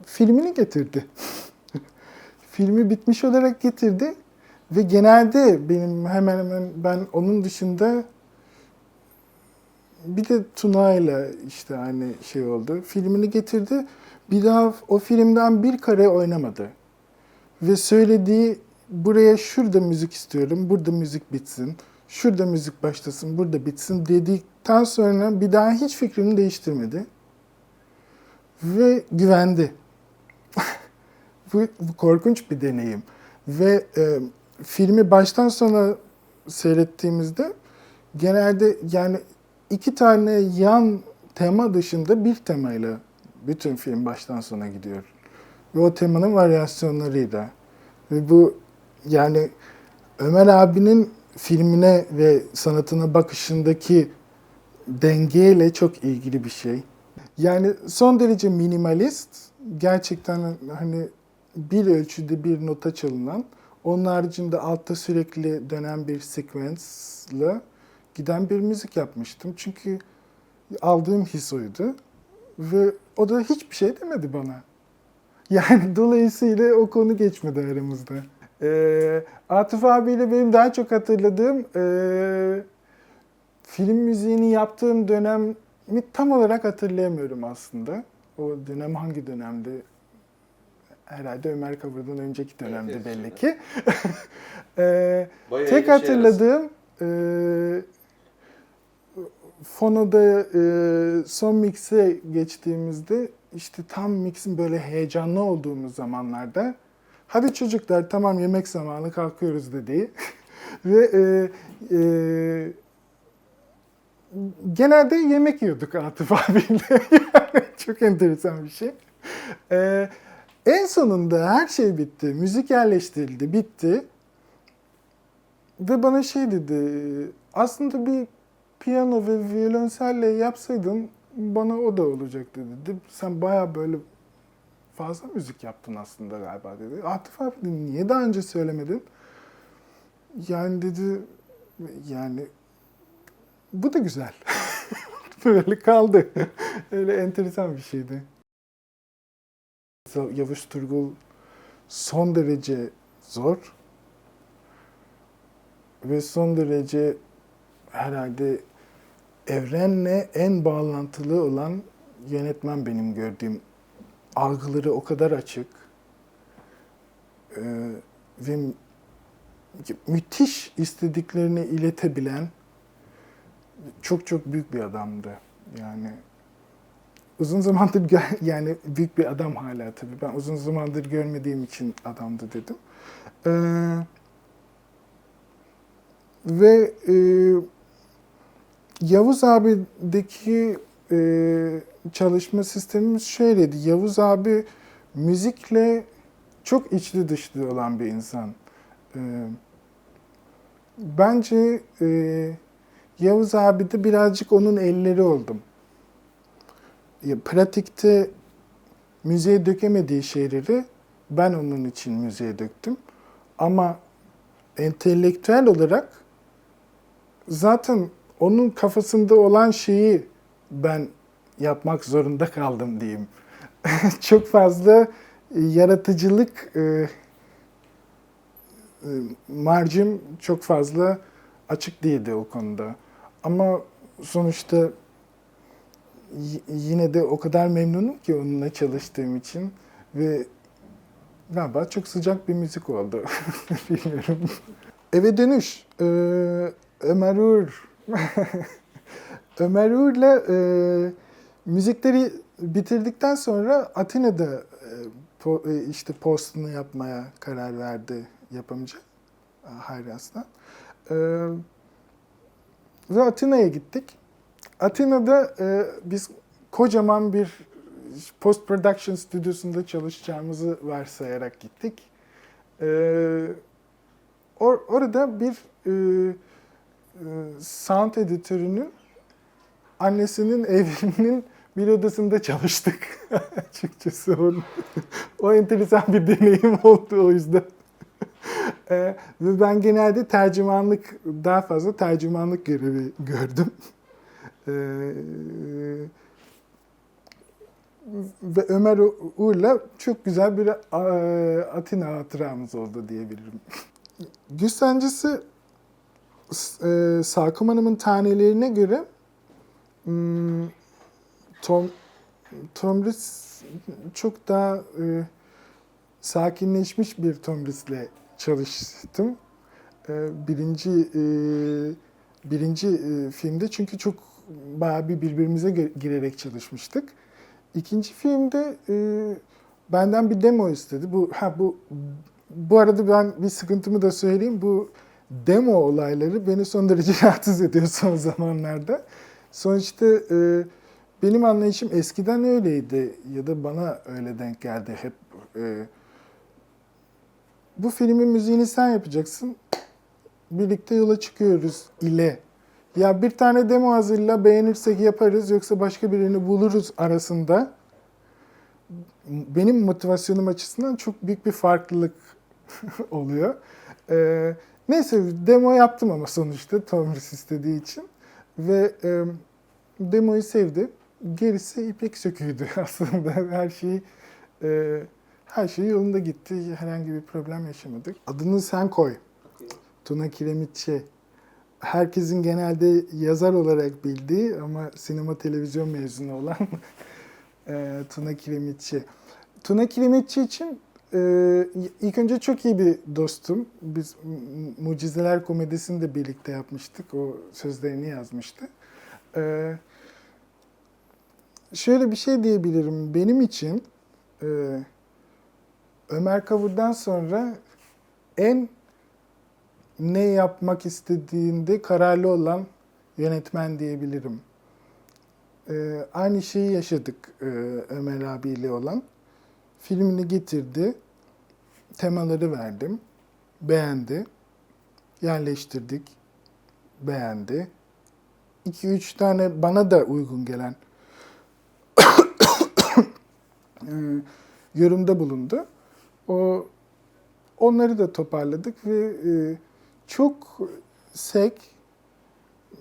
filmini getirdi. Filmi bitmiş olarak getirdi ve genelde benim hemen hemen ben onun dışında bir de Tuna'yla işte hani şey oldu. Filmini getirdi. Bir daha o filmden bir kare oynamadı. Ve söylediği buraya şurada müzik istiyorum, burada müzik bitsin. Şurada müzik başlasın, burada bitsin dedikten sonra bir daha hiç fikrini değiştirmedi. Ve güvendi. Bu korkunç bir deneyim. Ve filmi baştan sona seyrettiğimizde genelde yani iki tane yan tema dışında bir temayla bütün film baştan sona gidiyor. Ve o temanın varyasyonlarıyla. Ve bu yani Ömer abinin filmine ve sanatına bakışındaki dengeyle çok ilgili bir şey. Yani son derece minimalist, gerçekten hani bir ölçüde bir nota çalınan, onun haricinde altta sürekli dönen bir sekvensle giden bir müzik yapmıştım. Çünkü aldığım his oydu ve o da hiçbir şey demedi bana. Yani dolayısıyla o konu geçmedi aramızda. Atıf abiyle benim daha çok hatırladığım film müziğini yaptığım dönemi tam olarak hatırlayamıyorum aslında. O dönem hangi dönemdi? Herhalde Ömer Kavur'dan önceki dönemde Evet, belli evet. ki. Bayağı Tek iyi şey arası. hatırladığım Fono'da son mix'e geçtiğimizde işte tam mix'in böyle heyecanlı olduğumuz zamanlarda hadi çocuklar tamam yemek zamanı kalkıyoruz dediği ve e, genelde yemek yiyorduk Atıf abiyle. Yani çok enteresan bir şey. En sonunda her şey bitti. Müzik yerleştirildi, bitti. Ve bana şey dedi, aslında bir piyano ve violonselle yapsaydın bana o da olacaktı dedi. Sen baya böyle fazla müzik yaptın aslında galiba dedi. Atıf abi dedi, niye daha önce söylemedin? Yani dedi, yani bu da güzel. Böyle kaldı. Öyle enteresan bir şeydi. Yavuz Turgul son derece zor ve son derece herhalde evrenle en bağlantılı olan yönetmen benim gördüğüm. Algıları o kadar açık ve müthiş istediklerini iletebilen çok çok büyük bir adamdı. Yani uzun zamandır yani büyük bir adam hala tabii. Ben uzun zamandır görmediğim için adamdı dedim. Ee, ve Yavuz abideki çalışma sistemimiz şöyleydi. Yavuz abi müzikle çok içli dışlı olan bir insan. E, bence Yavuz abi de birazcık onun elleri oldum. Pratikte müziğe dökemediği şeyleri ben onun için müziğe döktüm. Ama entelektüel olarak zaten onun kafasında olan şeyi ben yapmak zorunda kaldım diyeyim. Çok fazla yaratıcılık marjim çok fazla açık değildi o konuda. Ama sonuçta yine de o kadar memnunum ki onunla çalıştığım için ve galiba çok sıcak bir müzik oldu. Bilmiyorum. Eve dönüş. Ömer Uğur. Ömer Uğur'la müzikleri bitirdikten sonra Atina'da işte postunu yapmaya karar verdi yapımcı Hayri Aslan. E, ve Atina'ya gittik. Atina'da biz kocaman bir post production stüdyosunda çalışacağımızı varsayarak gittik. Orada bir sound editörünün annesinin evinin bir odasında çalıştık açıkçası. O enteresan bir deneyim oldu o yüzden. Ve ben genelde daha fazla tercümanlık görevi gördüm. Ve Ömer Uğur'la çok güzel bir Atina hatıramız oldu diyebilirim. Güç Sancısı Salkım Hanım'ın tanelerine göre Tom Tomris çok daha sakinleşmiş bir Tomris'le çalıştım. Birinci filmde çünkü çok bayağı bir birbirimize girerek çalışmıştık. İkinci filmde benden bir demo istedi. Bu arada ben bir sıkıntımı da söyleyeyim. Bu demo olayları beni son derece rahatsız ediyor son zamanlarda. Sonuçta benim anlayışım eskiden öyleydi ya da bana öyle denk geldi hep. Bu filmin müziğini sen yapacaksın. Birlikte yola çıkıyoruz ile. Ya bir tane demo hazırla, beğenirsek yaparız yoksa başka birini buluruz arasında. Benim motivasyonum açısından çok büyük bir farklılık oluyor. Neyse demo yaptım ama sonuçta Tomris istediği için. Ve demoyu sevdi. Gerisi ipek söküydü aslında. Her şey yolunda gitti. Herhangi bir problem yaşamadık. Adını sen koy. Tuna Kiremitçi. Herkesin genelde yazar olarak bildiği ama sinema televizyon mezunu olan Tuna Kiremitçi. Tuna Kiremitçi için ilk önce çok iyi bir dostum. Biz Mucizeler komedisini de birlikte yapmıştık. O sözlerini yazmıştı. Şöyle bir şey diyebilirim. Benim için Ömer Kavur'dan sonra en ne yapmak istediğinde kararlı olan yönetmen diyebilirim. Aynı şeyi yaşadık Ömer abiyle olan. Filmini getirdi, temaları verdim, beğendi, yerleştirdik, beğendi. 2-3 tane bana da uygun gelen yorumda bulundu. Onları da toparladık ve çok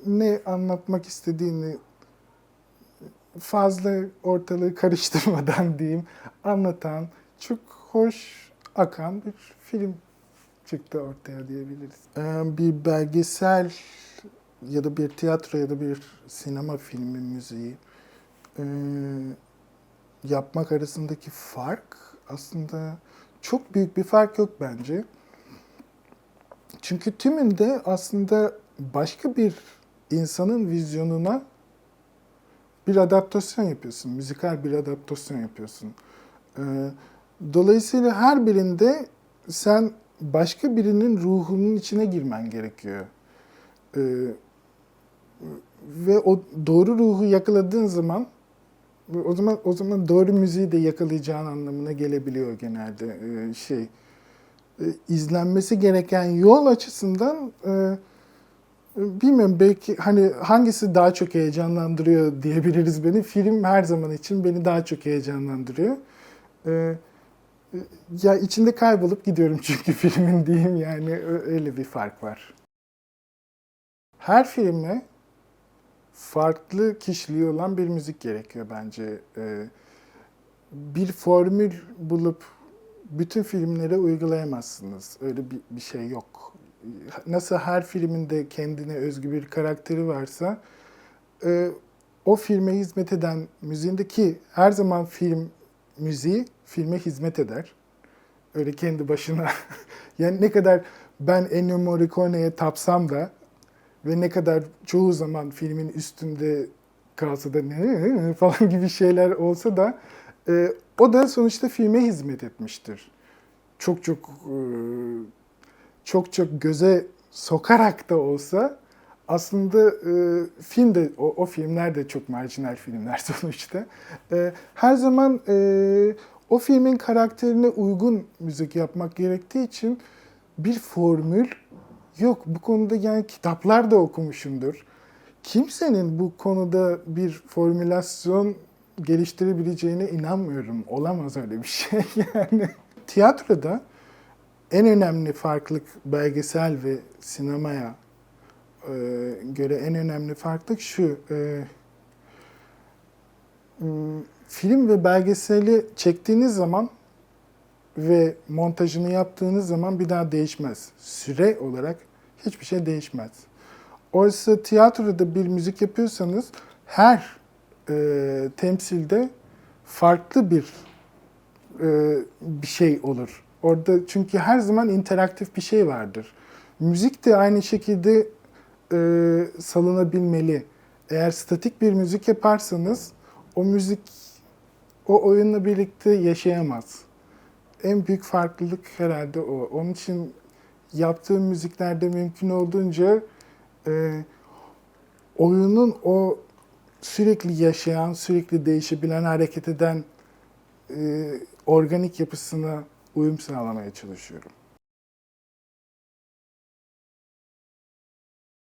ne anlatmak istediğini fazla ortalığı karıştırmadan diyeyim anlatan, çok hoş akan bir film çıktı ortaya diyebiliriz. Bir belgesel ya da bir tiyatro ya da bir sinema filmi müziği yapmak arasındaki fark aslında çok büyük bir fark yok bence. Çünkü tümünde aslında başka bir insanın vizyonuna bir adaptasyon yapıyorsun, müzikal bir adaptasyon yapıyorsun. Dolayısıyla her birinde sen başka birinin ruhunun içine girmen gerekiyor. Ve o doğru ruhu yakaladığın zaman o zaman doğru müziği de yakalayacağın anlamına gelebiliyor genelde. İzlenmesi gereken yol açısından bilmiyorum, belki hani hangisi daha çok heyecanlandırıyor diyebiliriz beni. Film her zaman için beni daha çok heyecanlandırıyor. Ya içinde kaybolup gidiyorum çünkü filmin diyeyim, yani öyle bir fark var. Her filme farklı kişiliği olan bir müzik gerekiyor bence. Bir formül bulup bütün filmlere uygulayamazsınız. Öyle bir şey yok. Nasıl her filminde kendine özgü bir karakteri varsa, o filme hizmet eden müziğindeki her zaman film müziği filme hizmet eder. Öyle kendi başına. Yani ne kadar ben Ennio Morricone'ye tapsam da ve ne kadar çoğu zaman filmin üstünde kalsa da ne falan gibi şeyler olsa da o da sonuçta filme hizmet etmiştir. Çok göze sokarak da olsa aslında film de o filmler de çok marjinal filmler sonuçta. Her zaman o filmin karakterine uygun müzik yapmak gerektiği için bir formül yok. Bu konuda yani kitaplar da okumuşumdur. Kimsenin bu konuda bir formülasyon geliştirebileceğine inanmıyorum. Olamaz öyle bir şey yani. Tiyatroda en önemli farklılık, belgesel ve sinemaya göre en önemli farklılık şu. film ve belgeseli çektiğiniz zaman ve montajını yaptığınız zaman bir daha değişmez. Süre olarak hiçbir şey değişmez. Oysa tiyatroda bir müzik yapıyorsanız her temsilde farklı bir şey olur. Orada çünkü her zaman interaktif bir şey vardır. Müzik de aynı şekilde salınabilmeli. Eğer statik bir müzik yaparsanız o müzik o oyunla birlikte yaşayamaz. En büyük farklılık herhalde o. Onun için yaptığım müziklerde mümkün olduğunca oyunun o sürekli yaşayan, sürekli değişebilen, hareket eden organik yapısına uyum sağlamaya çalışıyorum.